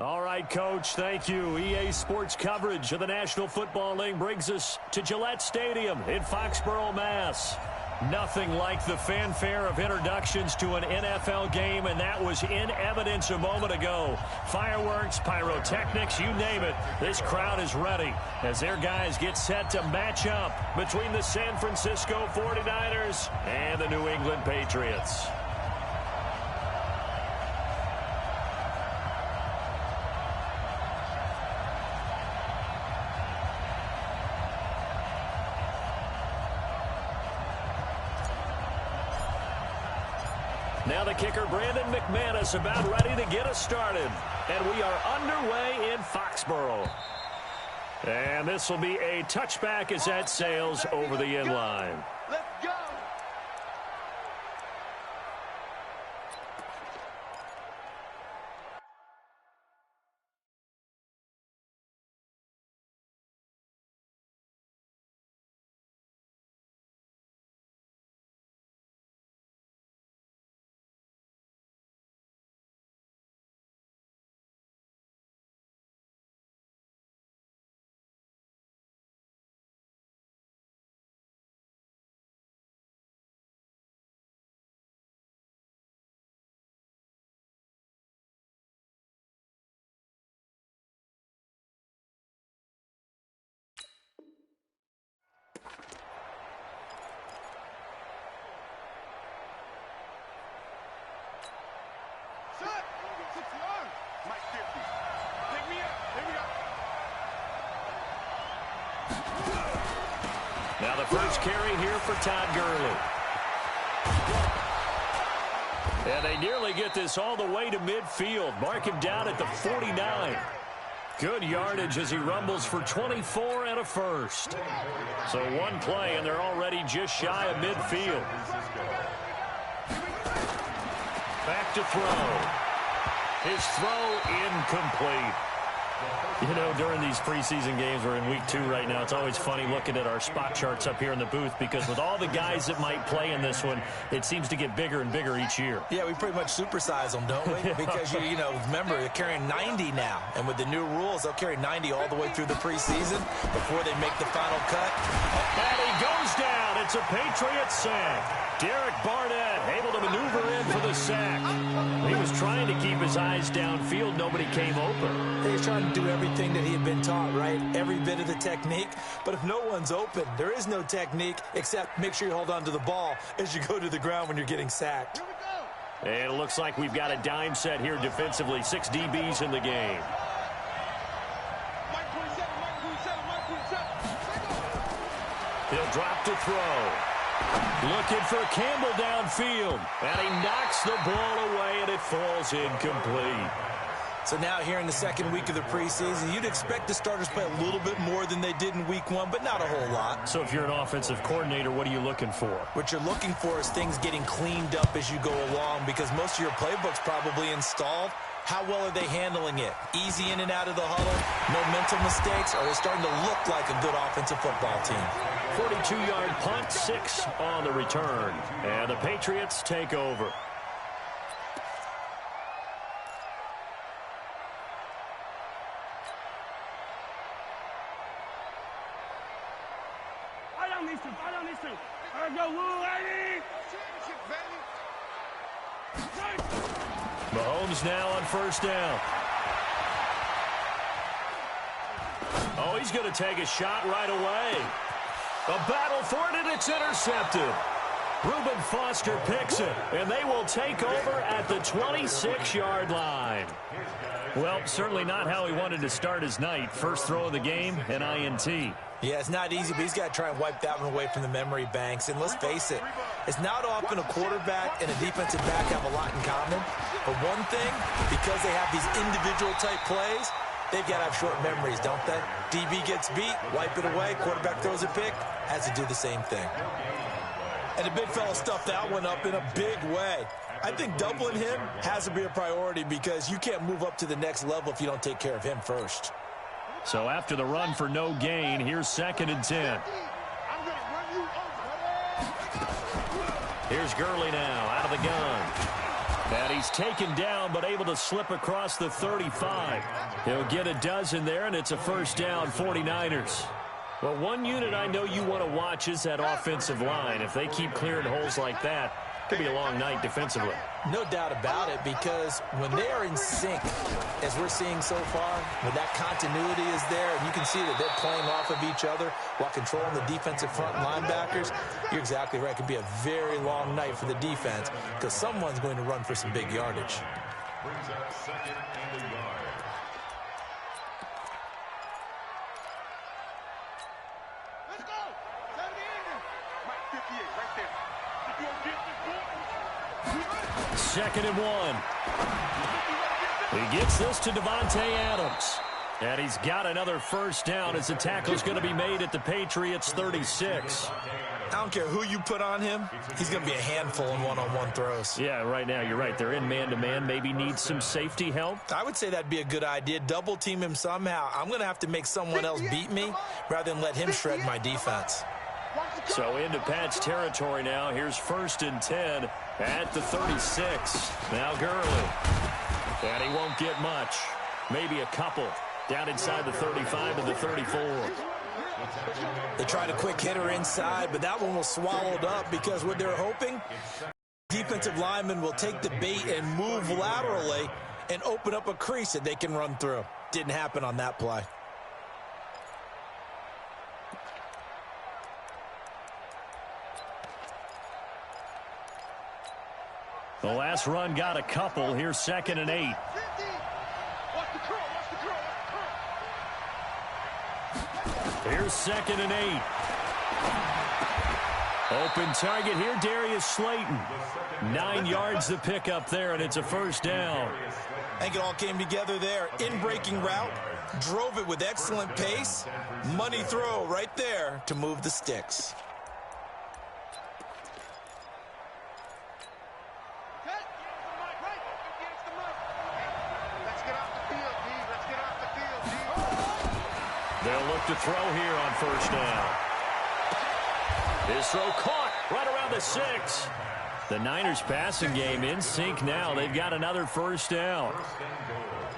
All right, Coach, thank you. EA Sports coverage of the National Football League brings us to Gillette Stadium in Foxborough, Mass. Nothing like the fanfare of introductions to an NFL game, and that was in evidence a moment ago. Fireworks, pyrotechnics, you name it. This crowd is ready as their guys get set to match up between the San Francisco 49ers and the New England Patriots. Now the kicker, Brandon McManus, about ready to get us started. And we are underway in Foxborough. And this will be a touchback as that sails over the end line. Let's go. Now the first carry here for Todd Gurley. And they nearly get this all the way to midfield. Mark him down at the 49. Good yardage as he rumbles for 24 and a first. So one play, and they're already just shy of midfield. Back to throw. His throw incomplete. You know, during these preseason games, we're in week 2 right now, it's always funny looking at our spot charts up here in the booth because with all the guys that might play in this one, it seems to get bigger and bigger each year. Yeah, we pretty much supersize them, don't we? Because, you know, remember, they're carrying 90 now. And with the new rules, they'll carry 90 all the way through the preseason before they make the final cut. And he goes down. It's a Patriots sack. Derek Barnett able to maneuver in for the sack. He was trying to keep his eyes downfield. Nobody came open. He was trying to do everything that he had been taught, right? Every bit of the technique. But if no one's open, there is no technique except make sure you hold on to the ball as you go to the ground when you're getting sacked. And it looks like we've got a dime set here defensively. 6 DBs in the game. He'll drop to throw. Looking for Campbell downfield. And he knocks the ball away, and it falls incomplete. So now here in the second week of the preseason, you'd expect the starters play a little bit more than they did in week 1, but not a whole lot. So if you're an offensive coordinator, what are you looking for? What you're looking for is things getting cleaned up as you go along because most of your playbook's probably installed. How well are they handling it? Easy in and out of the huddle? No mental mistakes? Or are they starting to look like a good offensive football team? 42-yard punt, 6 on the return. And the Patriots take over. Mahomes now on first down. Oh, he's going to take a shot right away. A battle for it, and it's intercepted. Reuben Foster picks it, and they will take over at the 26-yard line. Well, certainly not how he wanted to start his night. First throw of the game, an INT. Yeah, it's not easy, but he's got to try and wipe that one away from the memory banks. And let's face it, it's not often a quarterback and a defensive back have a lot in common. But one thing, because they have these individual type plays, they've got to have short memories, don't they? DB gets beat, wipe it away, quarterback throws a pick, has to do the same thing. And the big fella stuffed that one up in a big way. I think doubling him has to be a priority because you can't move up to the next level if you don't take care of him first. So after the run for no gain, here's 2nd and 10. Here's Gurley now out of the gun. And he's taken down, but able to slip across the 35. He'll get a dozen there, and it's a first down, 49ers. Well, one unit I know you want to watch is that offensive line. If they keep clearing holes like that, it could be a long night defensively. No doubt about it, because when they are in sync, as we're seeing so far, when that continuity is there, and you can see that they're playing off of each other while controlling the defensive front linebackers, you're exactly right. It could be a very long night for the defense because someone's going to run for some big yardage. Brings up second and a yard. Let's go! 70 Mike 58 right there. If you don't get this ball, Second and 1. He gets this to Devontae Adams. And he's got another first down as the tackle's going to be made at the Patriots 36. I don't care who you put on him, he's going to be a handful in one-on-one throws. Yeah, right now, you're right. They're in man-to-man. Maybe need some safety help. I would say that'd be a good idea. Double team him somehow. I'm going to have to make someone else beat me rather than let him shred my defense. So into Pat's territory now. Here's 1st and 10 at the 36. Now Gurley. And he won't get much. Maybe a couple. Down inside the 35 and the 34. They tried a quick hitter inside, but that one was swallowed up because what they're hoping, defensive lineman will take the bait and move laterally and open up a crease that they can run through. Didn't happen on that play. The last run got a couple. Here's 2nd and 8. Here's 2nd and 8. Open target here, Darius Slayton. 9 yards to pick up there, and it's a first down. I think it all came together there. In-breaking route, drove it with excellent pace. Money throw right there to move the sticks. They'll look to throw here on first down. His throw caught right around the 6. The Niners passing game in sync now. They've got another first down.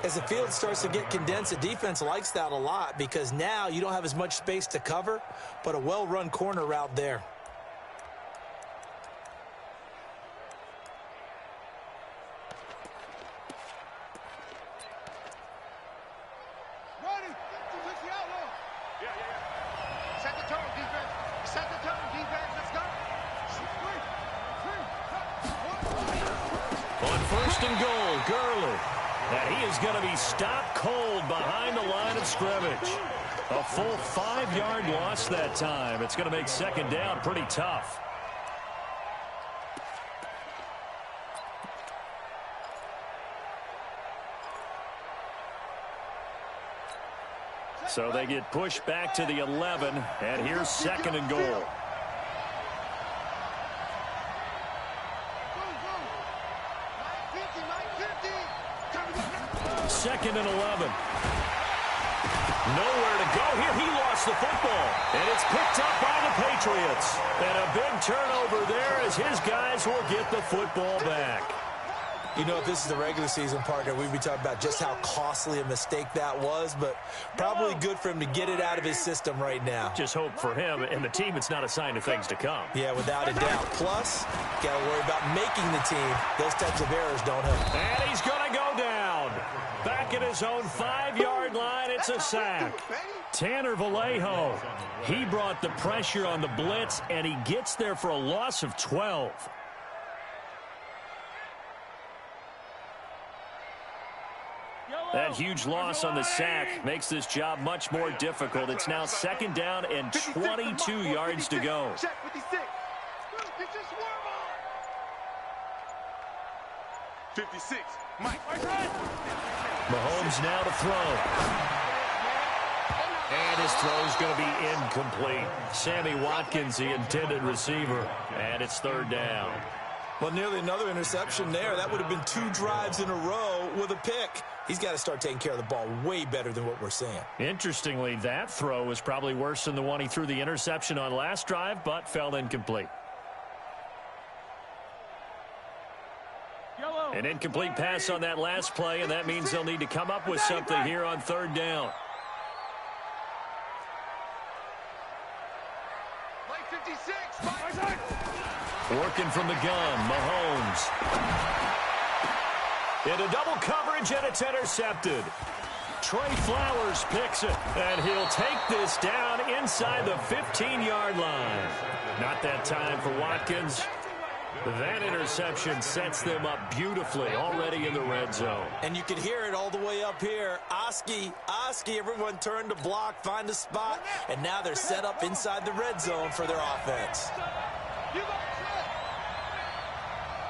As the field starts to get condensed, the defense likes that a lot because now you don't have as much space to cover, but a well-run corner route there. Going to be stopped cold behind the line of scrimmage. A full 5-yard loss that time. It's going to make second down pretty tough. So they get pushed back to the 11, and here's 2nd and goal. Second and 11. Nowhere to go here. He lost the football. And it's picked up by the Patriots. And a big turnover there as his guys will get the football back. You know, if this is the regular season, partner, we'd be talking about just how costly a mistake that was, but probably good for him to get it out of his system right now. Just hope for him and the team it's not a sign of things to come. Yeah, without a doubt. Plus, got to worry about making the team. Those types of errors don't help. And he's going to go down. Back at his own 5-yard line, it's a sack. Tanner Vallejo, he brought the pressure on the blitz, and he gets there for a loss of 12. That huge loss on the sack makes this job much more difficult. It's now 2nd down and 22 yards to go. 56. Mike. Mahomes now to throw. And his throw is going to be incomplete. Sammy Watkins, the intended receiver. And it's 3rd down. Well, nearly another interception there. That would have been 2 drives in a row with a pick. He's got to start taking care of the ball way better than what we're seeing. Interestingly, that throw was probably worse than the one he threw the interception on last drive, but fell incomplete. Yellow. An incomplete pass on that last play, and that means they'll need to come up with something here on third down. Working from the gun, Mahomes. Into double coverage, and it's intercepted. Trey Flowers picks it, and he'll take this down inside the 15-yard line. Not that time for Watkins. That interception sets them up beautifully already in the red zone. And you can hear it all the way up here. Oski, everyone turned to block, find a spot, and now they're set up inside the red zone for their offense.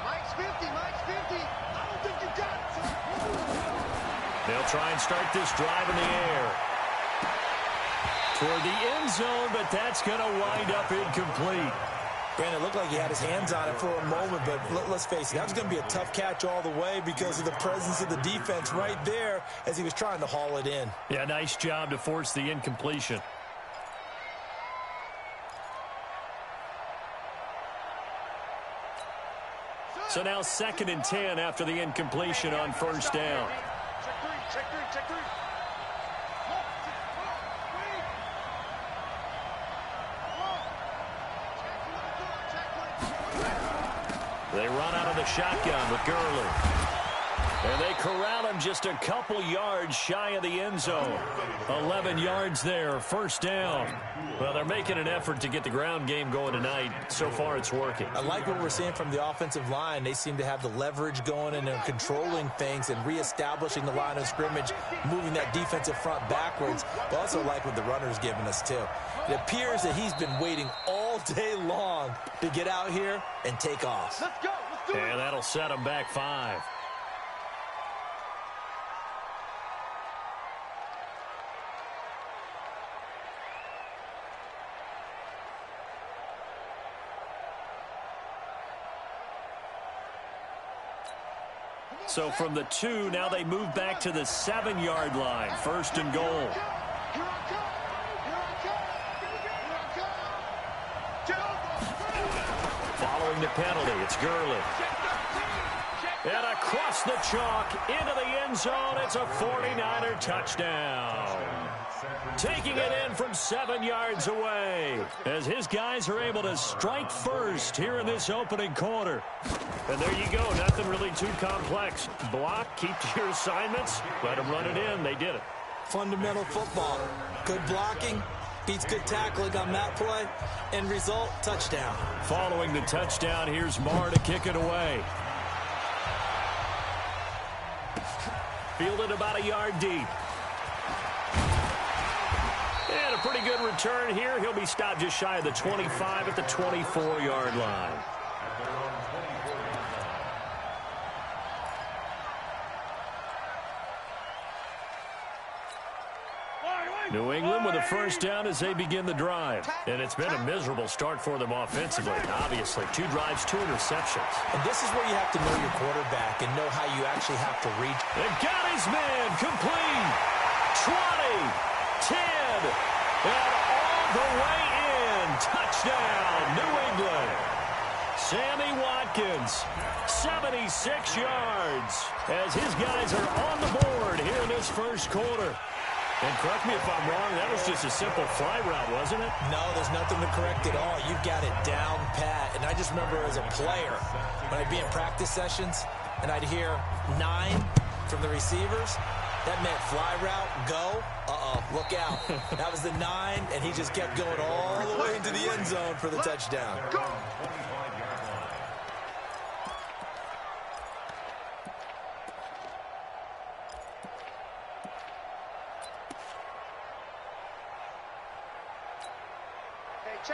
Mike's 50. I don't think you got it. They'll try and start this drive in the air. Toward the end zone, but that's going to wind up incomplete. Brandon, it looked like he had his hands on it for a moment, but let's face it, that was going to be a tough catch all the way because of the presence of the defense right there as he was trying to haul it in. Yeah, nice job to force the incompletion. So now 2nd and 10 after the incompletion on first down. Check three. They run out of the shotgun with Gurley. And they corral him just a couple yards shy of the end zone. 11 yards there, first down. Well, they're making an effort to get the ground game going tonight. So far, it's working. I like what we're seeing from the offensive line. They seem to have the leverage going and they're controlling things and reestablishing the line of scrimmage, moving that defensive front backwards. But also like what the runner's giving us, too. It appears that he's been waiting all day long to get out here and take off. Let's go. Let's do it. And that'll set them back 5. So from the 2, now they move back to the 7-yard line. 1st and goal. Following the penalty, it's Gurley. And across the chalk, into the end zone, it's a 49er touchdown. Taking it in from 7 yards away as his guys are able to strike first here in this opening quarter. And there you go, nothing really too complex. Block, keep to your assignments, let them run it in. They did it. Fundamental football. Good blocking, beats good tackling on that play. End result, touchdown. Following the touchdown, here's Marr to kick it away. Fielded about a yard deep. And a pretty good return here. He'll be stopped just shy of the 25 at the 24-yard line. New England with a first down as they begin the drive. And it's been a miserable start for them offensively. Obviously, 2 drives, 2 interceptions. And this is where you have to know your quarterback and know how you actually have to reach. They got his man complete. 20, 10, and all the way in. Touchdown, New England. Sammy Watkins, 76 yards as his guys are on the board here in this first quarter. And correct me if I'm wrong, that was just a simple fly route, wasn't it? No, there's nothing to correct at all. You've got it down pat. And I just remember as a player, when I'd be in practice sessions and I'd hear 9 from the receivers, that meant fly route, go, look out. That was the 9, and he just kept going all the way into the end zone for the touchdown.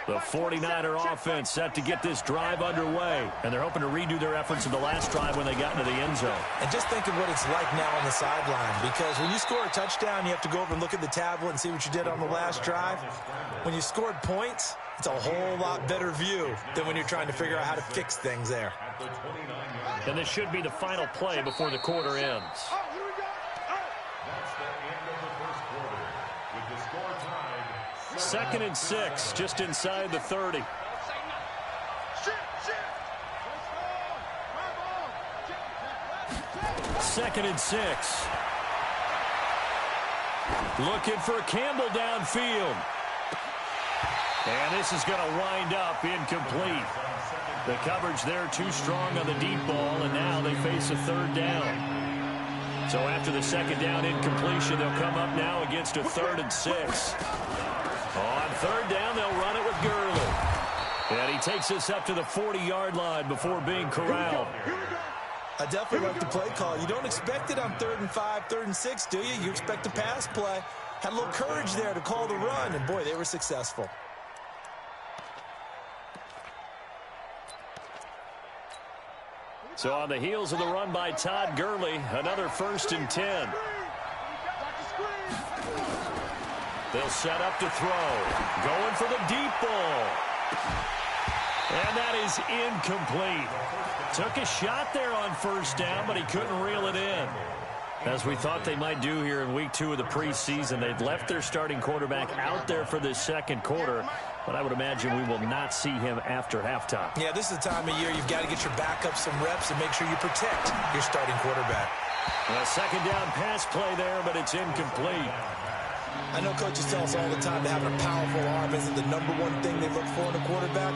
The 49er offense set to get this drive underway. And they're hoping to redo their efforts in the last drive when they got into the end zone. And just think of what it's like now on the sideline. Because when you score a touchdown, you have to go over and look at the tablet and see what you did on the last drive. When you scored points, it's a whole lot better view than when you're trying to figure out how to fix things there. And this should be the final play before the quarter ends. That's the end of the first quarter. With the score tied. 2nd and 6, just inside the 30. 2nd and 6. Looking for Campbell downfield. And this is going to wind up incomplete. The coverage there too strong on the deep ball, and now they face a 3rd down. So after the 2nd down incompletion, they'll come up now against a 3rd and 6. On 3rd down, they'll run it with Gurley. And he takes us up to the 40-yard line before being corralled. I definitely like the play call. You don't expect it on 3rd and 5, 3rd and 6, do you? You expect a pass play. Had a little courage there to call the run, and boy, they were successful. So on the heels of the run by Todd Gurley, another 1st and 10. They'll set up to throw. Going for the deep ball. And that is incomplete. Took a shot there on 1st down, but he couldn't reel it in. As we thought they might do here in week 2 of the preseason, they'd left their starting quarterback out there for this 2nd quarter, but I would imagine we will not see him after halftime. Yeah, this is the time of year you've got to get your backup some reps and make sure you protect your starting quarterback. A 2nd down pass play there, but it's incomplete. I know coaches tell us all the time that having a powerful arm isn't the #1 thing they look for in a quarterback,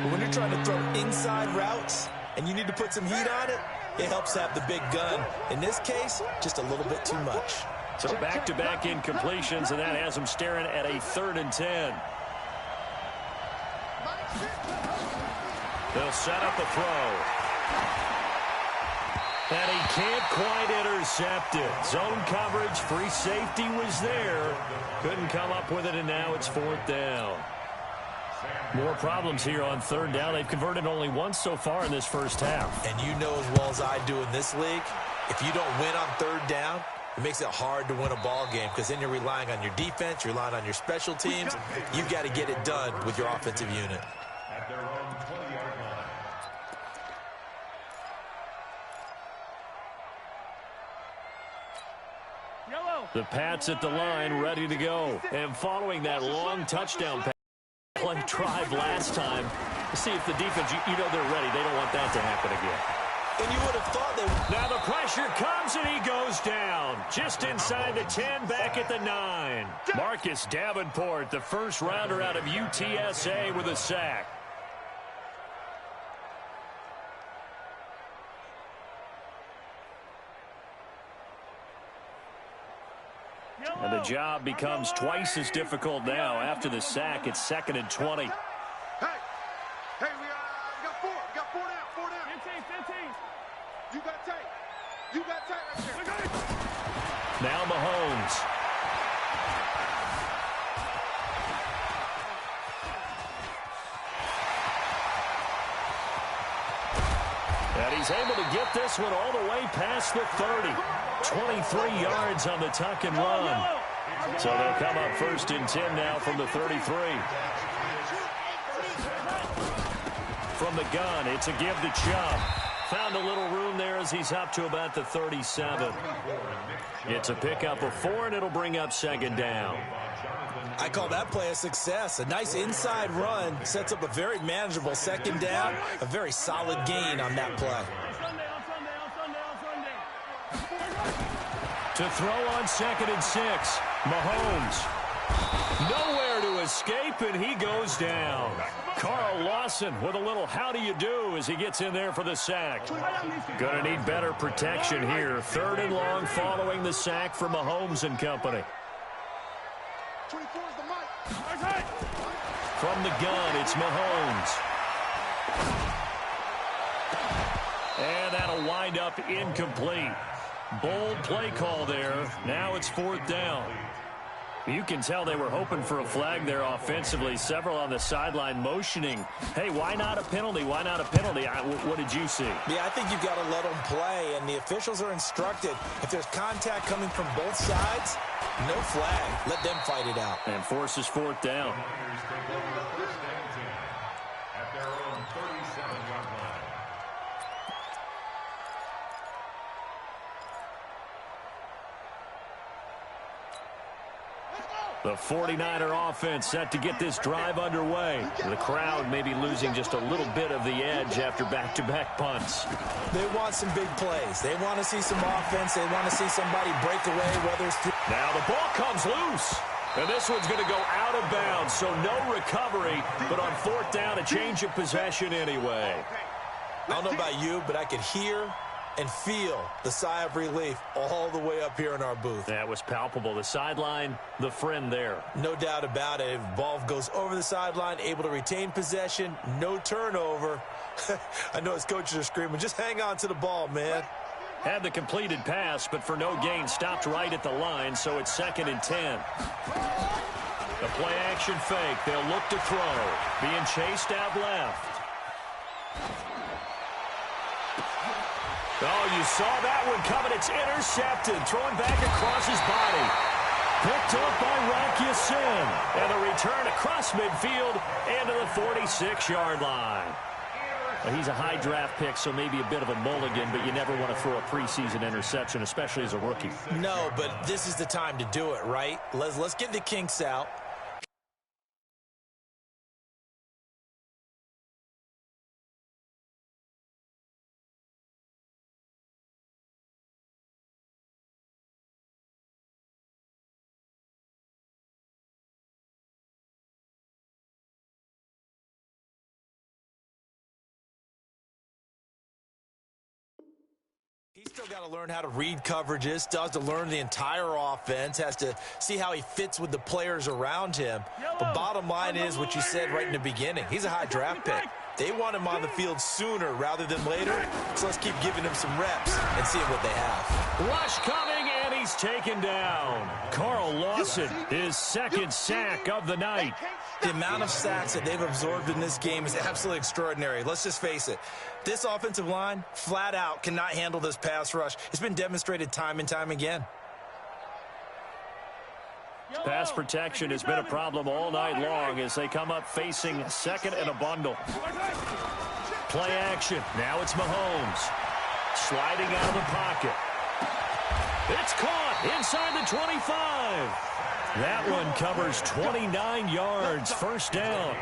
but when you're trying to throw inside routes and you need to put some heat on it, it helps have the big gun. In this case, just a little bit too much. So back-to-back incompletions, and that has them staring at a 3rd and 10. They'll set up a throw. And he can't quite intercept it. Zone coverage, free safety was there. Couldn't come up with it, and now it's 4th down. More problems here on 3rd down. They've converted only once so far in this first half. And you know as well as I do in this league, if you don't win on 3rd down, it makes it hard to win a ball game because then you're relying on your defense, you're relying on your special teams. You've got to get it done with your offensive unit. At their own 20-yard line. The Pats at the line, ready to go. And following that long touchdown play drive last time, see if the defense, you know they're ready. They don't want that to happen again. And you would have thought that. Now the pressure comes and he goes down. Just inside the 10, back at the 9. Marcus Davenport, the first rounder out of UTSA with a sack. And the job becomes twice as difficult now. After the sack, it's 2nd and 20. Hey, we got 4. We got 4 down. 4 down. 15. You got tight. You got tight right there. Now Mahomes. And he's able to get this one all the way past the 30. 23 yards on the tuck and run. So they'll come up 1st and 10 now from the 33. From the gun, it's a give to Chubb. Found a little room there as he's up to about the 37. It's a pickup of 4, and it'll bring up 2nd down. I call that play a success. A nice inside run sets up a very manageable 2nd down. A very solid gain on that play. To throw on 2nd and 6. Mahomes. Nowhere to escape, and he goes down. Carl Lawson with a little how do you do as he gets in there for the sack. Gonna need better protection here. 3rd and long following the sack for Mahomes and company. 24 is the mic. From the gun, it's Mahomes. And that'll wind up incomplete. Bold play call there. Now it's 4th down. You can tell they were hoping for a flag there offensively. Several on the sideline motioning. Hey, why not a penalty? Why not a penalty? What did you see? Yeah, I think you've got to let them play, and the officials are instructed. If there's contact coming from both sides, no flag. Let them fight it out. And forces 4th down. At their own 37-yard line. The 49er offense set to get this drive underway. The crowd may be losing just a little bit of the edge after back-to-back punts. They want some big plays. They want to see some offense. They want to see somebody break away, whether it's... Now the ball comes loose. And this one's going to go out of bounds, so no recovery. But on fourth down, a change of possession anyway. I don't know about you, but I could hear and feel the sigh of relief all the way up here in our booth. That was palpable. The sideline, the friend there. No doubt about it. If the ball goes over the sideline, able to retain possession, no turnover. I know his coaches are screaming, just hang on to the ball, man. Had the completed pass, but for no gain, stopped right at the line, so it's 2nd and 10. The play-action fake. They'll look to throw. Being chased out left. Oh, you saw that one coming. It's intercepted. Throwing back across his body. Picked up by Rocky Sin. And a return across midfield and to the 46-yard line. Well, he's a high draft pick, so maybe a bit of a mulligan, but you never want to throw a preseason interception, especially as a rookie. No, but this is the time to do it, right? Let's get the kinks out. He's still got to learn how to read coverages, still has to learn the entire offense, has to see how he fits with the players around him. But bottom line is what you said right in the beginning. He's a high draft pick. They want him on the field sooner rather than later, so let's keep giving him some reps and seeing what they have. Rush coming, and he's taken down. Carl Lawson, his 2nd sack of the night. The amount of sacks that they've absorbed in this game is absolutely extraordinary. Let's just face it. This offensive line, flat out, cannot handle this pass rush. It's been demonstrated time and time again. Pass protection has been a problem all night long as they come up facing 2nd and a bundle. Play action. Now it's Mahomes. Sliding out of the pocket. It's caught inside the 25. That one covers 29 yards. First down.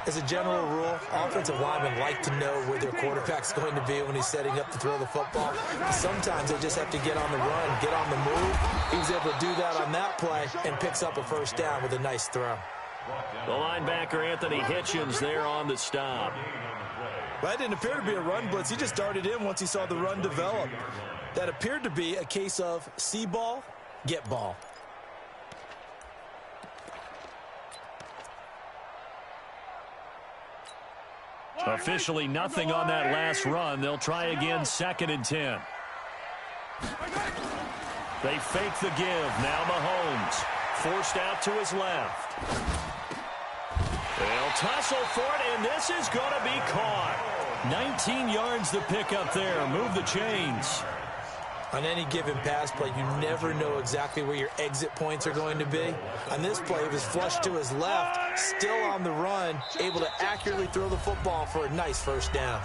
As a general rule, offensive linemen like to know where their quarterback's going to be when he's setting up to throw the football. Sometimes they just have to get on the run, get on the move. He was able to do that on that play and picks up a first down with a nice throw. The linebacker, Anthony Hitchens, there on the stop. That didn't appear to be a run blitz. He just darted in once he saw the run develop. That appeared to be a case of see ball, get ball. Officially nothing on that last run. They'll try again, 2nd and 10. They fake the give. Now Mahomes forced out to his left. They'll tussle for it, and this is going to be caught. 19 yards the pick up there. Move the chains. On any given pass play, you never know exactly where your exit points are going to be. On this play, it was flushed to his left, still on the run, able to accurately throw the football for a nice first down.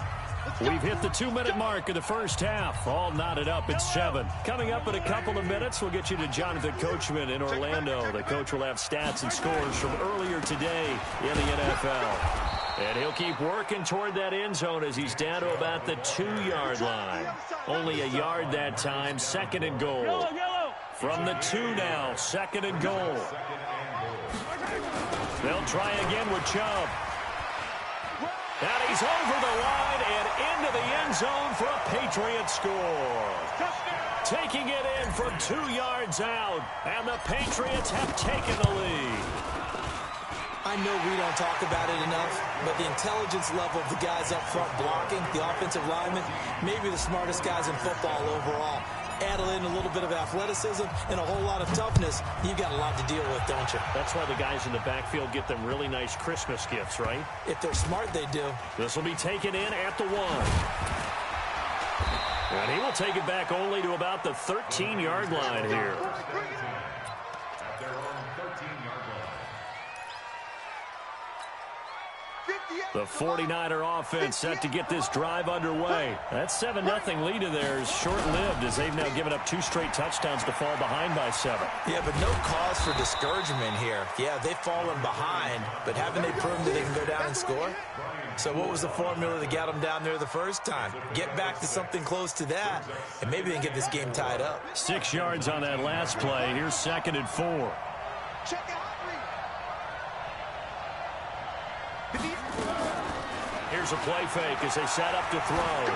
We've hit the 2-minute mark of the first half. All knotted up at 7. Coming up in a couple of minutes, we'll get you to Jonathan Coachman in Orlando. The coach will have stats and scores from earlier today in the NFL. And he'll keep working toward that end zone as he's down to about the 2-yard line. Only a yard that time, 2nd and goal. From the 2 now, 2nd and goal. They'll try again with Chubb. And he's over the line and into the end zone for a Patriot score. Taking it in from 2 yards out, and the Patriots have taken the lead. I know we don't talk about it enough, but the intelligence level of the guys up front blocking, the offensive linemen, maybe the smartest guys in football overall. Add in a little bit of athleticism and a whole lot of toughness, you've got a lot to deal with, don't you? That's why the guys in the backfield get them really nice Christmas gifts, right? If they're smart, they do. This will be taken in at the 1. And he will take it back only to about the 13-yard line here. The 49er offense set to get this drive underway. That 7-0 lead of theirs short-lived as they've now given up 2 straight touchdowns to fall behind by 7. Yeah, but no cause for discouragement here. Yeah, they've fallen behind, but haven't they proven that they can go down and score? So what was the formula that got them down there the first time? Get back to something close to that, and maybe they can get this game tied up. 6 yards on that last play. Here's 2nd and 4. Check out. Here's a play fake as they set up to throw.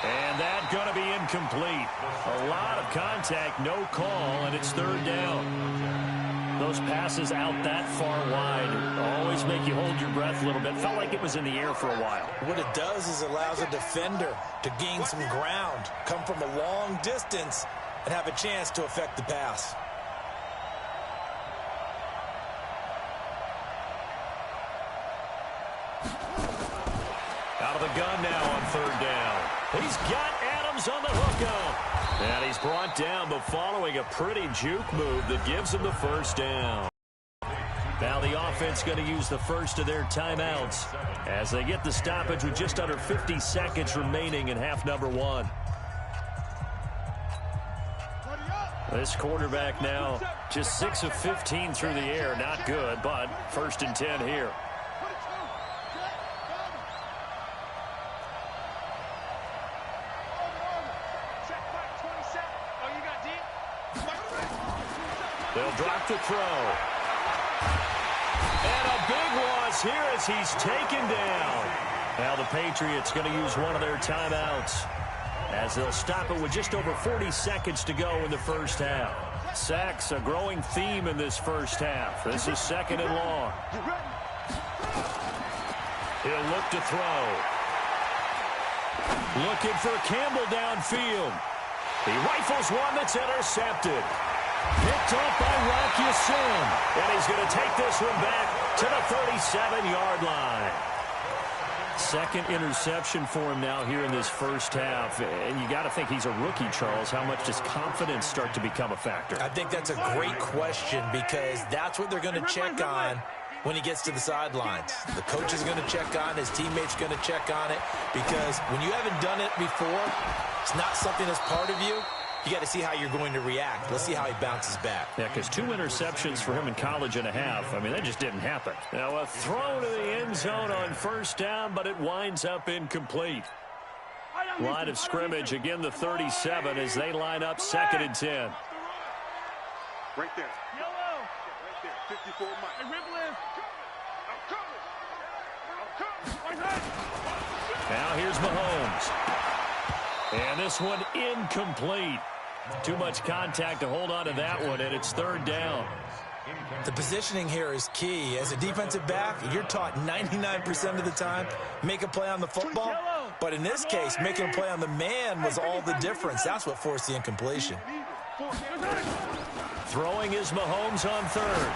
And that's going to be incomplete. A lot of contact, no call, and it's 3rd down. Those passes out that far wide always make you hold your breath a little bit. Felt like it was in the air for a while. What it does is it allows a defender to gain some ground, come from a long distance, and have a chance to affect the pass. Out of the gun now on 3rd down. He's got Adams on the hookup. And he's brought down, but following a pretty juke move that gives him the 1st down. Now the offense going to use the first of their timeouts as they get the stoppage with just under 50 seconds remaining in half number 1. This quarterback now just 6 of 15 through the air. Not good, but 1st and 10 here. They'll drop the throw. And a big loss here as he's taken down. Now the Patriots going to use one of their timeouts as they'll stop it with just over 40 seconds to go in the first half. Sacks, a growing theme in this first half. This is 2nd and long. He'll look to throw. Looking for Campbell downfield. He rifles one that's intercepted. Picked off by Rock Ya-Sin. And he's going to take this one back to the 37-yard line. 2nd interception for him now here in this first half. And you got to think he's a rookie, Charles. How much does confidence start to become a factor? I think that's a great question because that's what they're going to check on when he gets to the sidelines. The coach is going to check on, his teammates are going to check on it, because when you haven't done it before, it's not something that's part of you. You got to see how you're going to react. Let's see how he bounces back. Yeah, because 2 interceptions for him in college and a half. I mean, that just didn't happen. Now, a throw to the end zone on 1st down, but it winds up incomplete. Line of scrimmage, again, the 37 as they line up 2nd and 10. Right there. Yellow. Right there. 54 Mike. Hey, Ripple. I'm coming. Now here's Mahomes. And this one incomplete. Too much contact to hold on to that one, and it's 3rd down. The positioning here is key. As a defensive back, you're taught 99% of the time, make a play on the football. But in this case, making a play on the man was all the difference. That's what forced the incompletion. Throwing is Mahomes on 3rd.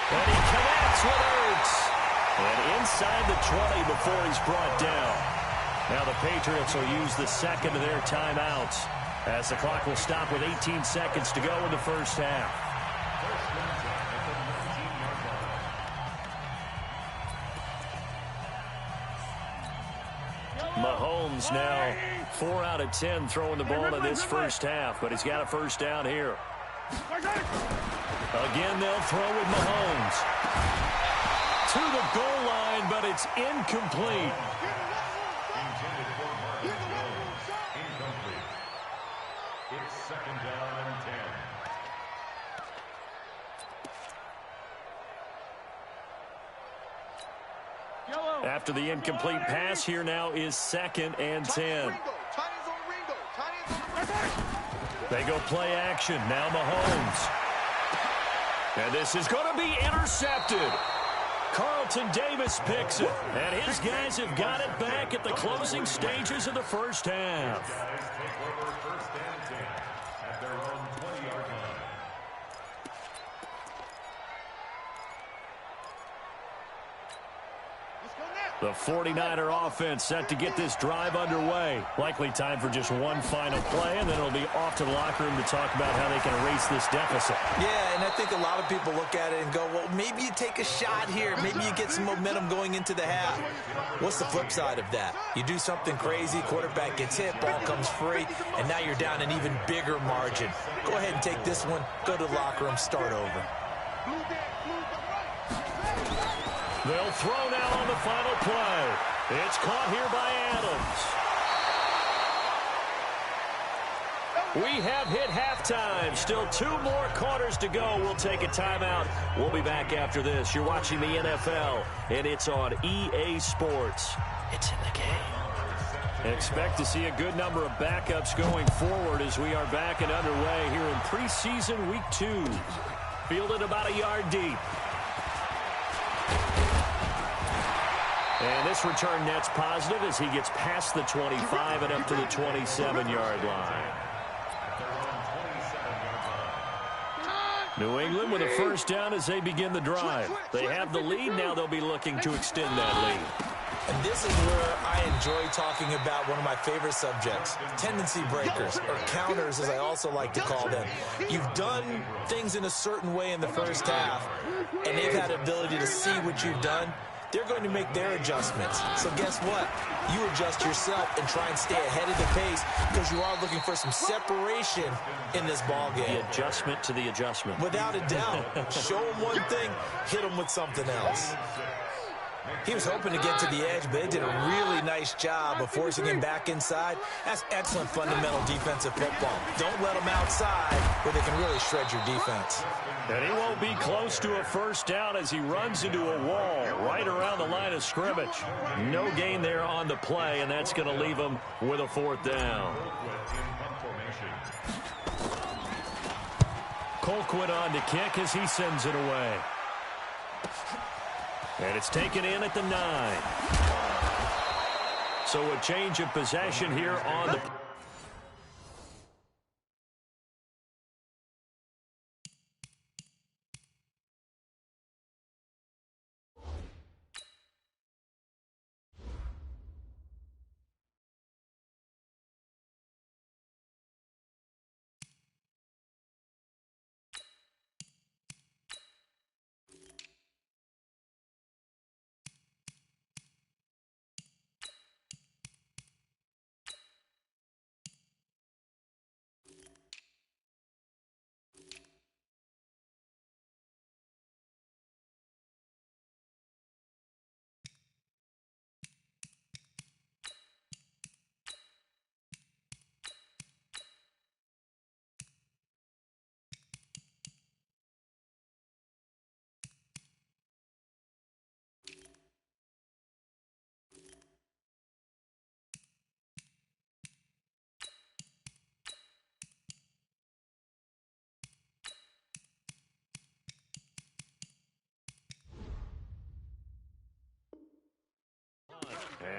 And he connects with Ertz. And inside the 20 before he's brought down. Now the Patriots will use the 2nd of their timeouts as the clock will stop with 18 seconds to go in the first half. Mahomes now 4 out of 10 throwing the ball in this first half, but he's got a 1st down here. Again, they'll throw with Mahomes. To the goal line, but it's incomplete. It's 2nd down and 10. After the incomplete pass, here now is 2nd and 10. They go play action. Now Mahomes. And this is going to be intercepted. Carlton Davis picks it. And his guys have got it back at the closing stages of the first half. The 49er offense set to get this drive underway. Likely time for just one final play, and then it'll be off to the locker room to talk about how they can erase this deficit. Yeah, and I think a lot of people look at it and go, well, maybe you take a shot here. Maybe you get some momentum going into the half. What's the flip side of that? You do something crazy, quarterback gets hit, ball comes free, and now you're down an even bigger margin. Go ahead and take this one, go to the locker room, start over. They'll throw now on the final play. It's caught here by Adams. We have hit halftime. Still 2 more quarters to go. We'll take a timeout. We'll be back after this. You're watching the NFL, and it's on EA Sports. It's in the game. Expect to see a good number of backups going forward as we are back and underway here in preseason week 2. Fielded about a yard deep. And this return net's positive as he gets past the 25 and up to the 27-yard line. New England with a first down as they begin the drive. They have the lead. Now they'll be looking to extend that lead. And this is where I enjoy talking about one of my favorite subjects, tendency breakers, or counters as I also like to call them. You've done things in a certain way in the first half, and they've had the ability to see what you've done. They're going to make their adjustments. So guess what? You adjust yourself and try and stay ahead of the pace because you are looking for some separation in this ball game. The adjustment to the adjustment. Without a doubt. Show them one thing, hit them with something else. He was hoping to get to the edge, but they did a really nice job of forcing him back inside. That's excellent fundamental defensive football. Don't let them outside where they can really shred your defense. And he won't be close to a first down as he runs into a wall right around the line of scrimmage. No gain there on the play, and that's going to leave him with a 4th down. Colquitt on to kick as he sends it away. And it's taken in at the 9. So a change of possession here on the...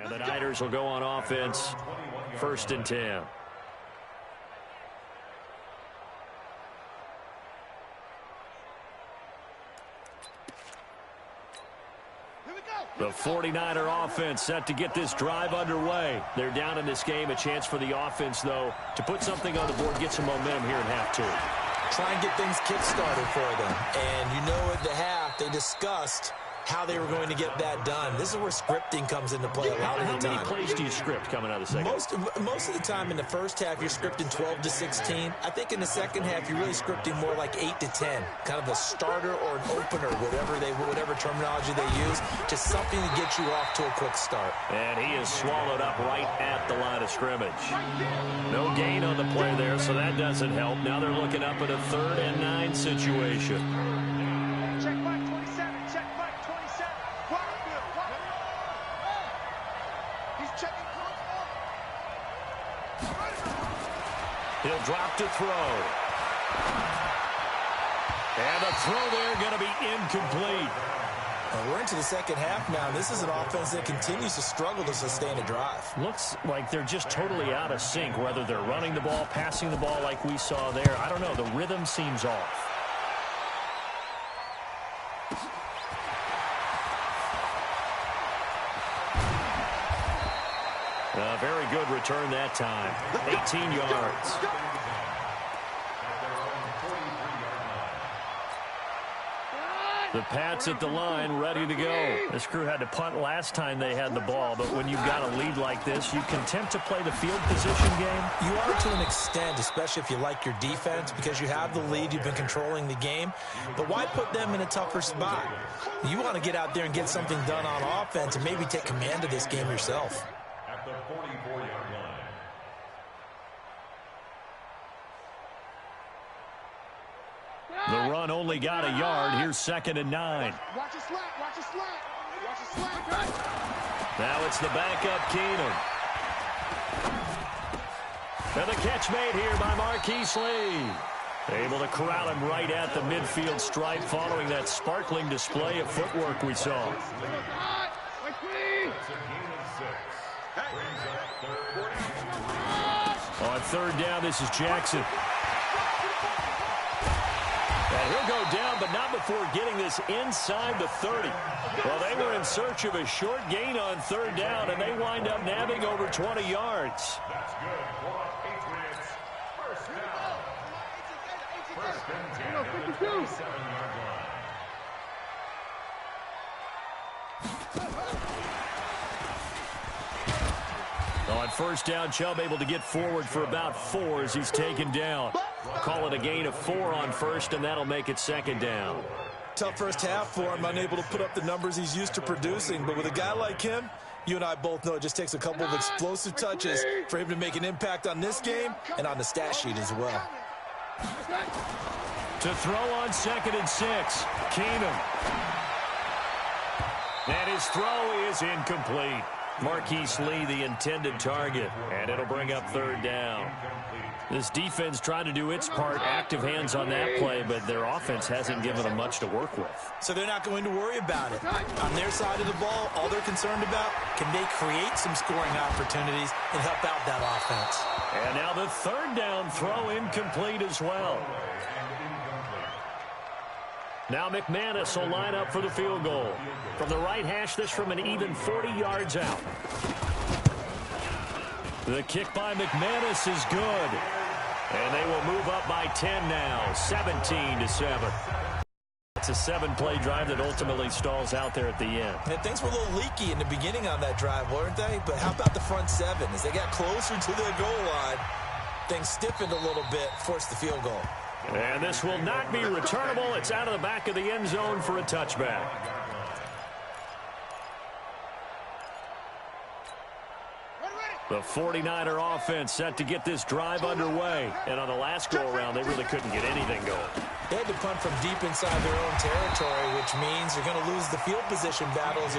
And the Niners will go on offense, 1st and 10. The 49er offense set to get this drive underway. They're down in this game. A chance for the offense, though, to put something on the board, get some momentum here in half 2. Try and get things kick-started for them. And you know at the half, they discussed how they were going to get that done. This is where scripting comes into play a lot of the time. How many plays do you script coming out of the second? Most of the time in the first half, you're scripting 12 to 16. I think in the second half, you're really scripting more like 8 to 10. Kind of a starter or an opener, whatever terminology they use. Just something to get you off to a quick start. And he is swallowed up right at the line of scrimmage. No gain on the play there, so that doesn't help. Now they're looking up at a 3rd and 9 situation. Check back 27. Check back 27. He's checking close. He'll drop to throw. And the throw there going to be incomplete. We're into the second half now. This is an offense that continues to struggle to sustain a drive. Looks like they're just totally out of sync, whether they're running the ball, passing the ball like we saw there. I don't know. The rhythm seems off. return that time. 18 yards. The Pats at the line, ready to go. This crew had to punt last time they had the ball, but when you've got a lead like this, you content to play the field position game? You are to an extent, especially if you like your defense, because you have the lead, you've been controlling the game. But why put them in a tougher spot? You want to get out there and get something done on offense and maybe take command of this game yourself. At the 44-yard line. The run only got a yard. Here's 2nd and 9. Watch it slack, watch it slack. Watch it slack. Now it's the backup Keenum. And the catch made here by Marquise Lee. Able to corral him right at the midfield stripe following that sparkling display of footwork we saw. On 3rd down, this is Jackson. And he'll go down, but not before getting this inside the 30. Well, they were in search of a short gain on 3rd down, and they wind up nabbing over 20 yards. That's good for Patriots. First down. First and 10 at the 37-yard line. On 1st down, Chubb able to get forward for about 4 as he's taken down. Call it a gain of 4 on 1st, and that'll make it 2nd down. Tough first half for him, unable to put up the numbers he's used to producing. But with a guy like him, you and I both know it just takes a couple of explosive touches for him to make an impact on this game and on the stat sheet as well. To throw on 2nd and 6, Keenum. And his throw is incomplete. Marquise Lee, the intended target, and it'll bring up 3rd down. This defense tried to do its part, active hands on that play, but their offense hasn't given them much to work with. So they're not going to worry about it. On their side of the ball, all they're concerned about, can they create some scoring opportunities and help out that offense? And now the 3rd down throw incomplete as well. Now McManus will line up for the field goal. From the right hash, this from an even 40 yards out. The kick by McManus is good. And they will move up by 10 now, 17-7. It's a 7-play drive that ultimately stalls out there at the end. And things were a little leaky in the beginning on that drive, weren't they? But how about the front 7? As they got closer to the goal line, things stiffened a little bit, forced the field goal. And this will not be returnable. It's out of the back of the end zone for a touchback. The 49er offense set to get this drive underway. And on the last go-around, they really couldn't get anything going. They had to punt from deep inside their own territory, which means you're going to lose the field position battles.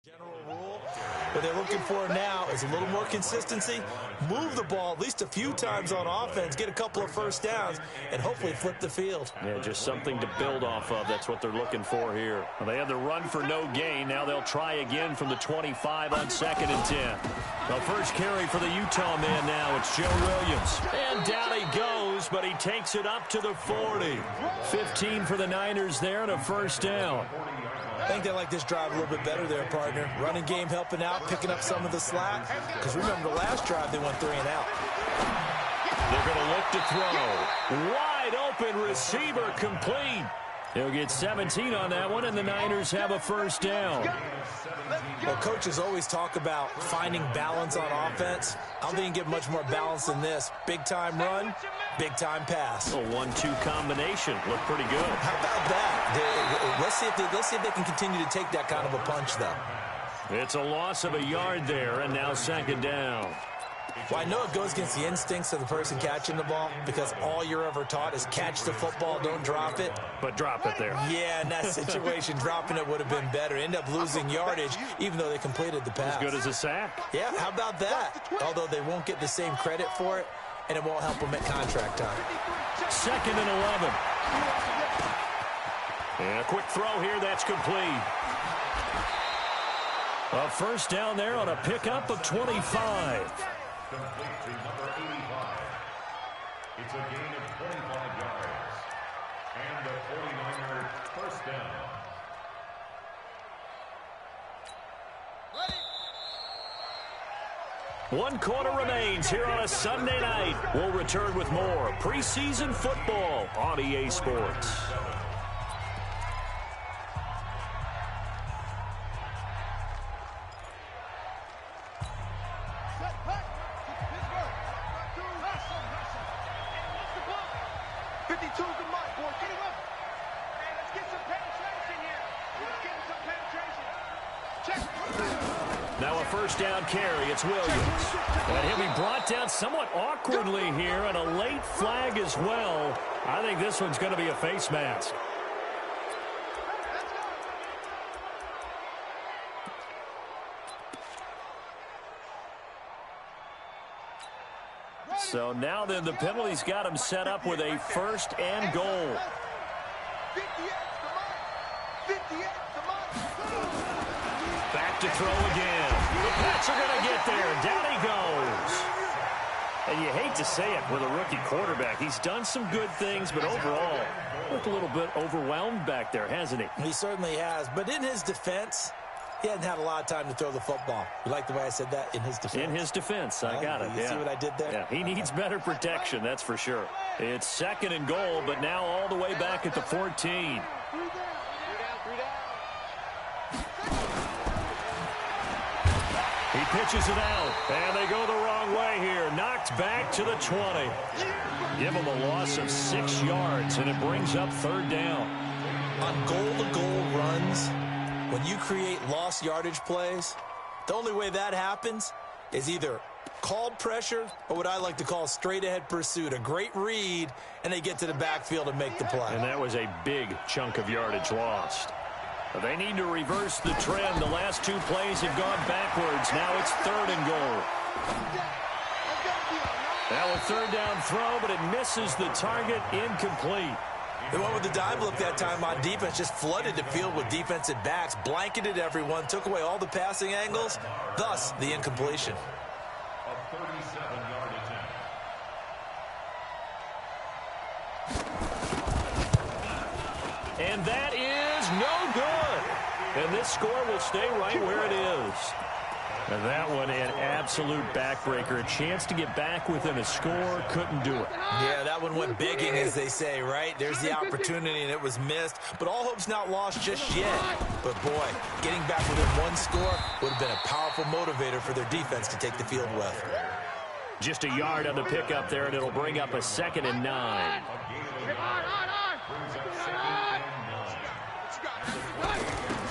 General rule, what they're looking for now is a little more consistency, move the ball at least a few times on offense, get a couple of first downs, and hopefully flip the field. Yeah, just something to build off of. That's what they're looking for here. Well, they had the run for no gain. Now they'll try again from the 25 on 2nd and 10. The first carry for the Utah man now. It's Joe Williams. And down he goes, but he takes it up to the 40. 15 for the Niners there and a first down. I think they like this drive a little bit better there, partner. Running game helping out, picking up some of the slack. Because remember, the last drive, they went 3 and out. They're going to look to throw. Wide open receiver complete. He'll get 17 on that one, and the Niners have a first down. Well, coaches always talk about finding balance on offense. I don't think you can get much more balance than this. Big-time run, big-time pass. A 1-2 combination. Looked pretty good. How about that? Let's see if they can continue to take that kind of a punch, though. It's a loss of a yard there, and now second down. Well, I know it goes against the instincts of the person catching the ball because all you're ever taught is catch the football, don't drop it. But drop it there. Yeah, in that situation, dropping it would have been better. End up losing yardage, even though they completed the pass. As good as a sack. Yeah, how about that? Although they won't get the same credit for it, and it won't help them at contract time. 2nd and 11. And a quick throw here, that's complete. A first down there on a pickup of 25. Complete to number 85. It's a gain of 25 yards. And the 49ers first down. One quarter remains here on a Sunday night. We'll return with more preseason football on EA Sports. Now a first down carry. It's Williams. And he'll be brought down somewhat awkwardly here, and a late flag as well. I think this one's going to be a face mask. So now then the penalty's got him set up with a 1st and goal. Back to throw again. The Pats are going to get there. Down he goes. And you hate to say it with a rookie quarterback. He's done some good things, but overall, looked a little bit overwhelmed back there, hasn't he? He certainly has. But in his defense, he hasn't had a lot of time to throw the football. You like the way I said that? In his defense. In his defense. I got it. You see what I did there? Yeah, he needs better protection, that's for sure. It's 2nd and goal, but now all the way back at the 14. He pitches it out, and they go the wrong way here. Knocked back to the 20. Give him a loss of 6 yards, and it brings up 3rd down. On goal-to-goal runs, when you create lost yardage plays, the only way that happens is either called pressure or what I like to call straight-ahead pursuit. A great read, and they get to the backfield and make the play. And that was a big chunk of yardage lost. They need to reverse the trend. The last 2 plays have gone backwards. Now it's 3rd and goal. Now a 3rd down throw, but it misses the target. Incomplete. They went with the dime look that time on defense, just flooded the field with defensive backs, blanketed everyone, took away all the passing angles, thus the incompletion. A 37-yard attempt. And that is no good. And this score will stay right where it is. And that one an absolute backbreaker. A chance to get back within a score. Couldn't do it. Yeah, that one went bigging, as they say, right? There's the opportunity, and it was missed. But all hope's not lost just yet. But, boy, getting back within 1 score would have been a powerful motivator for their defense to take the field with. Just a yard on the pickup there, and it'll bring up a 2nd and 9.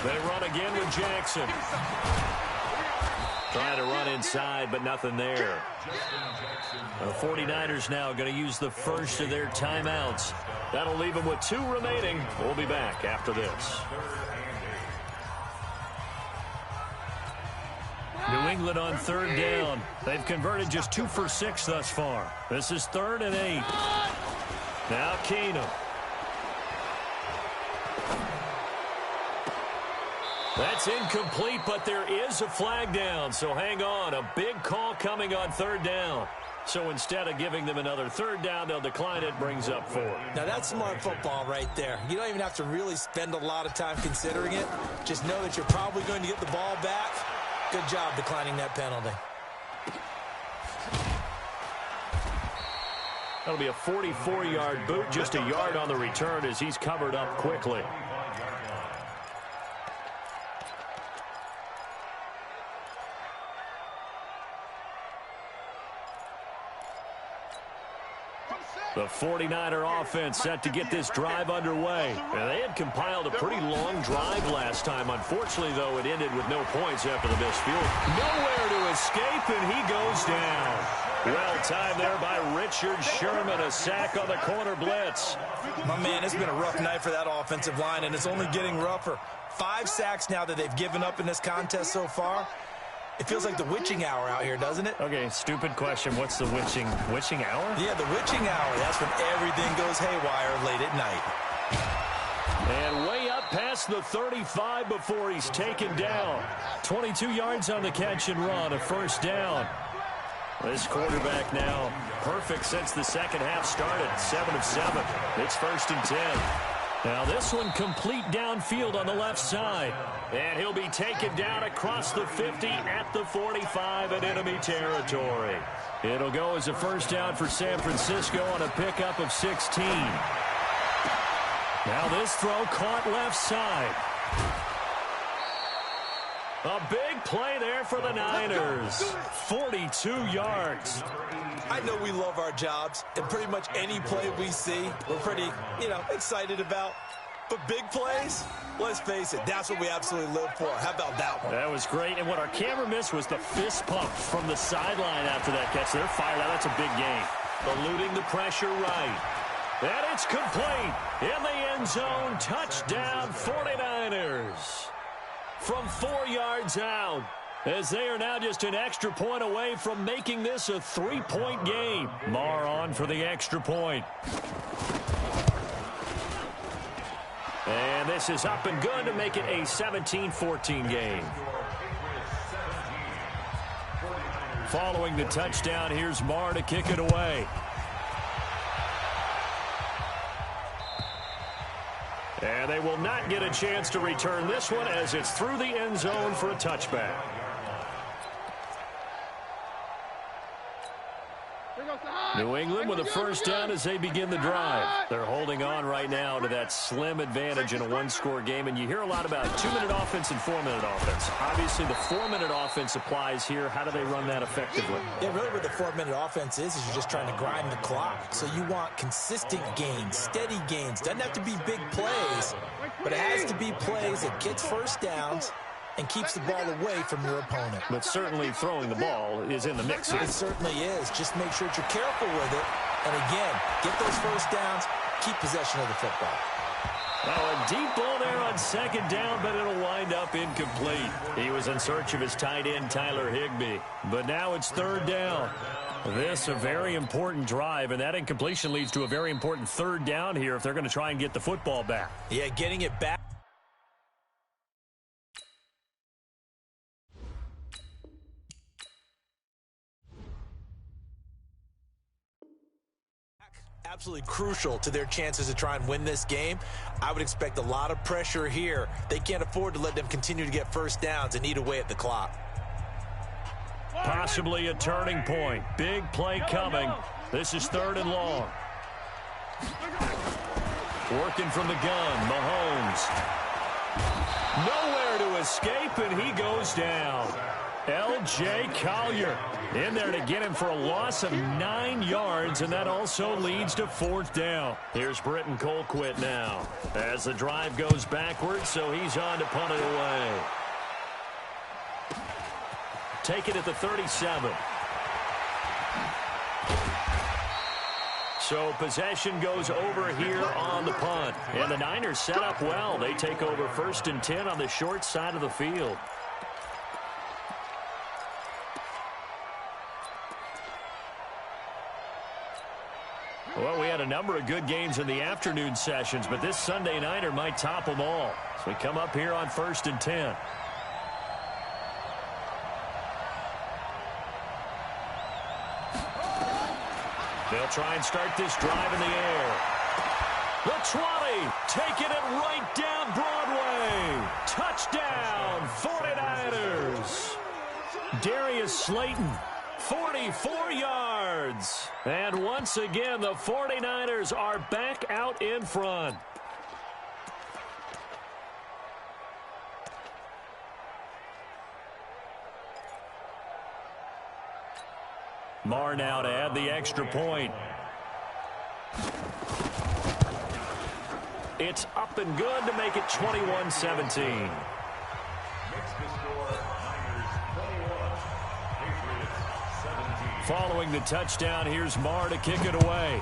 They run again with Jackson. Trying to run inside, but nothing there. The 49ers now going to use the first of their timeouts. That'll leave them with 2 remaining. We'll be back after this. New England on 3rd down. They've converted just 2 for 6 thus far. This is 3rd and 8. Now Keenum. That's incomplete, but there is a flag down, so hang on. A big call coming on 3rd down. So instead of giving them another third down, they'll decline it, brings up 4. Now, that's smart football right there. You don't even have to really spend a lot of time considering it. Just know that you're probably going to get the ball back. Good job declining that penalty. That'll be a 44-yard boot, just a yard on the return as he's covered up quickly. The 49er offense set to get this drive underway. And they had compiled a pretty long drive last time. Unfortunately, though, it ended with no points after the missed field. Nowhere to escape, and he goes down. Well timed there by Richard Sherman. A sack on the corner blitz. My man, it's been a rough night for that offensive line, and it's only getting rougher. 5 sacks now that they've given up in this contest so far. It feels like the witching hour out here, doesn't it? Okay, stupid question. What's the witching hour? Yeah, the witching hour. That's when everything goes haywire late at night. And way up past the 35 before he's taken down. 22 yards on the catch and run, a first down. This quarterback now perfect since the second half started. 7 of 7. It's 1st and 10. Now this one complete downfield on the left side. And he'll be taken down across the 50 at the 45 in enemy territory. It'll go as a first down for San Francisco on a pickup of 16. Now this throw caught left side. A big play there for the Niners. 42 yards. I know we love our jobs, and pretty much any play we see, we're pretty, excited about. But big plays, let's face it, that's what we absolutely live for. How about that one? That was great, and what our camera missed was the fist pump from the sideline after that catch. They're fired out. That's a big gain. Eluding the pressure right. And it's complete. In the end zone, touchdown 49ers. From 4 yards out, as they are now just an extra point away from making this a 3-point game. Marr on for the extra point. And this is up and good to make it a 17-14 game. Following the touchdown, here's Marr to kick it away. And they will not get a chance to return this one as it's through the end zone for a touchback. New England with a first down as they begin the drive. They're holding on right now to that slim advantage in a one-score game, and you hear a lot about 2-minute offense and 4-minute offense. Obviously, the 4-minute offense applies here. How do they run that effectively? Yeah, really what the 4-minute offense is you're just trying to grind the clock. So you want consistent gains, steady gains. Doesn't have to be big plays, but it has to be plays that gets first downs and keeps the ball away from your opponent. But certainly throwing the ball is in the mix here. It certainly is. Just make sure that you're careful with it. And again, get those first downs, keep possession of the football. Oh, a deep ball there on second down, but it'll wind up incomplete. He was in search of his tight end, Tyler Higbee. But now it's third down. This a very important drive, and that incompletion leads to a very important third down here if they're going to try and get the football back. Yeah, getting it back. Absolutely crucial to their chances to try and win this game. I would expect a lot of pressure here. They can't afford to let them continue to get first downs and eat away at the clock. Possibly a turning point. Big play coming. This is 3rd and long. Working from the gun, Mahomes. Nowhere to escape, and he goes down. L.J. Collier in there to get him for a loss of 9 yards, and that also leads to 4th down. Here's Britton Colquitt now as the drive goes backwards, so he's on to punt it away. Take it at the 37. So possession goes over here on the punt, and the Niners set up well. They take over 1st and 10 on the short side of the field. Well, we had a number of good games in the afternoon sessions, but this Sunday nighter might top them all. So we come up here on 1st and 10. They'll try and start this drive in the air. The 20, taking it right down Broadway. Touchdown, 49ers. Darius Slayton, 44 yards. And once again, the 49ers are back out in front. Marr now to add the extra point. It's up and good to make it 21-17. Following the touchdown, here's Marr to kick it away.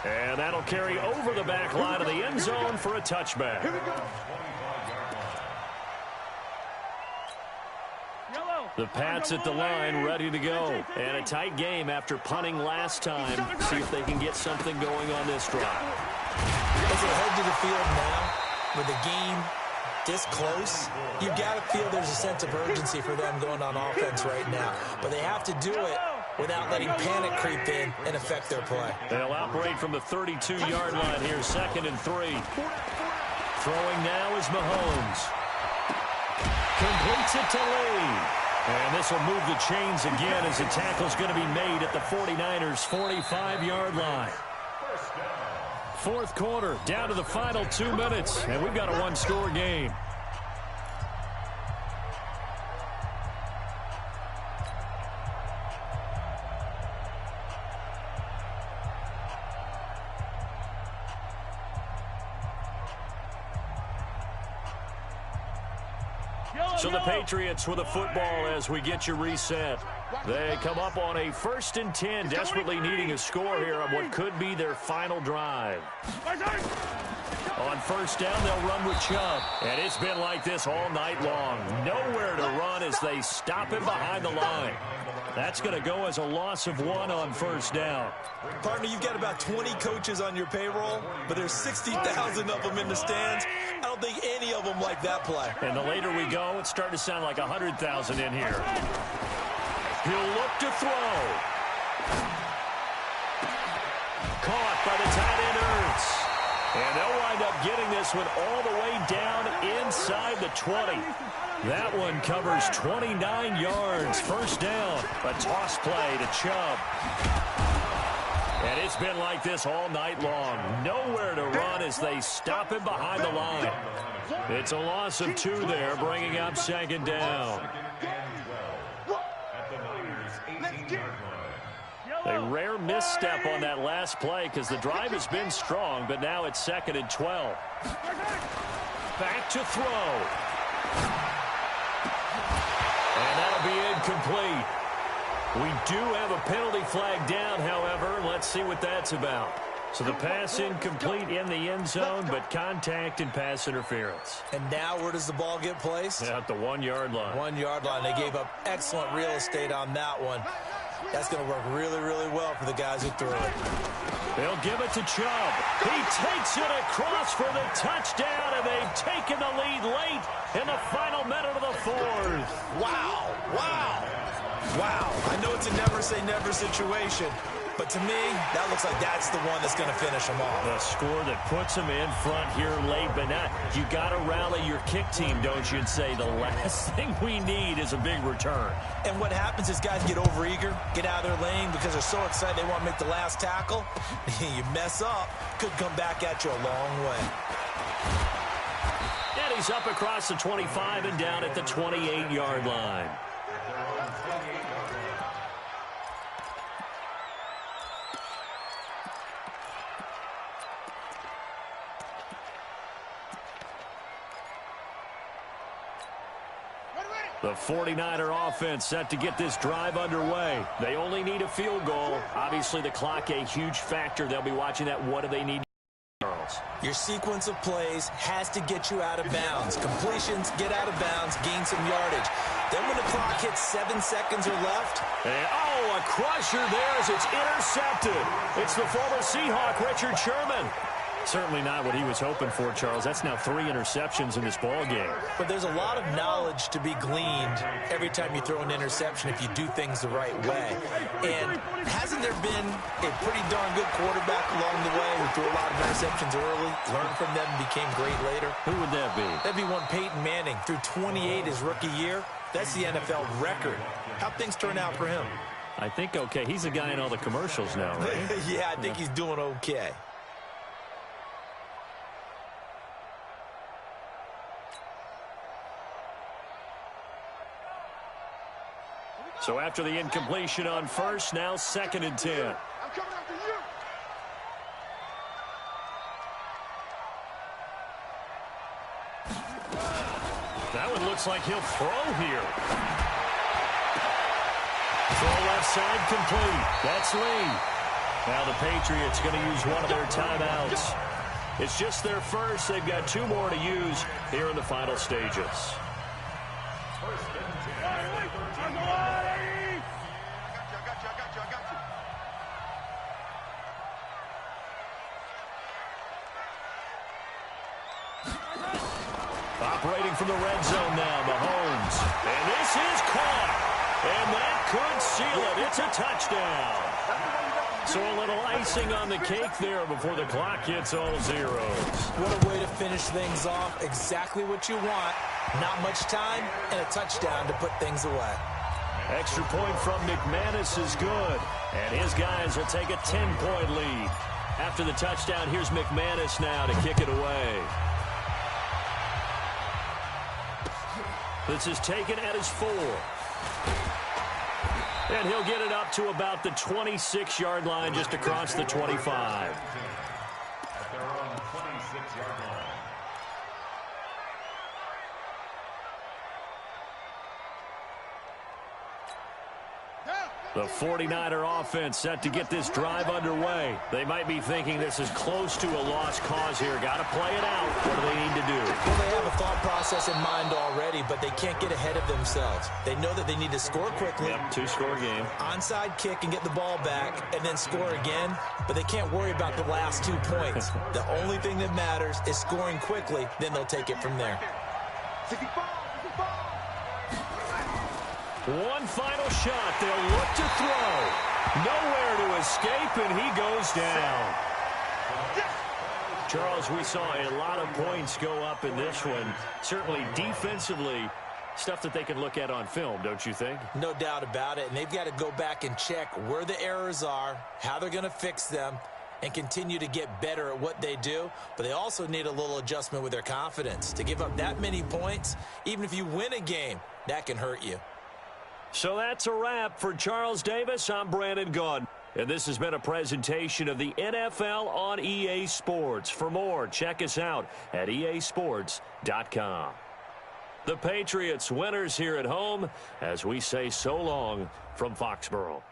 And that'll carry over the back line of the end zone for a touchback. Here we go. The Pats at the line, ready to go. And a tight game after punting last time. See if they can get something going on this drive. As they head to the field now, with the game this close, you've got to feel there's a sense of urgency for them going on offense right now. But they have to do it without letting panic creep in and affect their play. They'll operate from the 32-yard line here, 2nd and 3. Throwing now is Mahomes. Completes it to Lee. And this will move the chains again as the tackle's going to be made at the 49ers' 45-yard line. Fourth quarter, down to the final 2 minutes, and we've got a one-score game. So the Patriots with the football as we get you reset. They come up on a 1st and 10, desperately needing a score here on what could be their final drive. On 1st down, they'll run with Chubb. And it's been like this all night long. Nowhere to run as they stop him behind the line. That's going to go as a loss of 1 on 1st down. Partner, you've got about 20 coaches on your payroll, but there's 60,000 of them in the stands. I don't think any of them like that play. And the later we go, it's starting to sound like 100,000 in here. He'll look to throw. Caught by the tight end Ertz. And they'll wind up getting this one all the way down inside the 20. That one covers 29 yards. 1st down. A toss play to Chubb. And it's been like this all night long. Nowhere to run as they stop him behind the line. It's a loss of 2 there, bringing up 2nd down. A rare misstep on that last play because the drive has been strong, but now it's 2nd and 12. Back to throw. And that'll be incomplete. We do have a penalty flag down, however. Let's see what that's about. So the pass incomplete in the end zone, but contact and pass interference. And now where does the ball get placed? At the 1-yard line. 1-yard line. They gave up excellent real estate on that one. That's going to work really, really well for the guys who threw it. They'll give it to Chubb. He takes it across for the touchdown, and they've taken the lead late in the final minute of the 4th. Wow. Wow. Wow. I know it's a never-say-never situation, but to me, that looks like that's the one that's going to finish them off. The score that puts them in front here late, but not. You got to rally your kick team, don't you, and say the last thing we need is a big return. And what happens is guys get overeager, get out of their lane because they're so excited they want to make the last tackle. You mess up, could come back at you a long way. And he's up across the 25 and down at the 28-yard line. The 49er offense set to get this drive underway. They only need a field goal. Obviously, the clock a huge factor. They'll be watching that. What do they need? Your sequence of plays has to get you out of bounds. Completions, get out of bounds, gain some yardage. Then when the clock hits 7 seconds or left. And, a crusher there as it's intercepted. It's the former Seahawk, Richard Sherman. Certainly not what he was hoping for, Charles. That's now 3 interceptions in this ball game. But there's a lot of knowledge to be gleaned every time you throw an interception if you do things the right way. And hasn't there been a pretty darn good quarterback along the way who threw a lot of interceptions early, learned from them, and became great later? Who would that be? That'd be one Peyton Manning. Threw 28 his rookie year. That's the NFL record. How'd things turn out for him? I think okay. He's a guy in all the commercials now, right? Yeah, I think he's doing okay. So after the incompletion on first, now 2nd and 10. I'm coming after you. That one looks like he'll throw here. Throw left side complete. That's Lee. Now the Patriots going to use one of their timeouts. It's just their first. They've got 2 more to use here in the final stages. Operating from the red zone now, Mahomes. And this is caught. And that could seal it. It's a touchdown. So a little icing on the cake there before the clock hits all zeros. What a way to finish things off. Exactly what you want. Not much time and a touchdown to put things away. Extra point from McManus is good. And his guys will take a 10-point lead. After the touchdown, here's McManus now to kick it away. This is taken at his 4. And he'll get it up to about the 26-yard line, just across the 25. At their own 26-yard line. The 49er offense set to get this drive underway. They might be thinking this is close to a lost cause here. Got to play it out. What do they need to do? Well, they have a thought process in mind already, but they can't get ahead of themselves. They know that they need to score quickly. Yep, 2-score game. Onside kick and get the ball back and then score again, but they can't worry about the last 2 points. The only thing that matters is scoring quickly, then they'll take it from there. One final shot. They'll look to throw. Nowhere to escape, and he goes down. Charles, we saw a lot of points go up in this one. Certainly defensively, stuff that they can look at on film, don't you think? No doubt about it, and they've got to go back and check where the errors are, how they're going to fix them, and continue to get better at what they do. But they also need a little adjustment with their confidence. To give up that many points, even if you win a game, that can hurt you. So that's a wrap for Charles Davis. I'm Brandon Gaudin. And this has been a presentation of the NFL on EA Sports. For more, check us out at easports.com. The Patriots winners here at home as we say so long from Foxborough.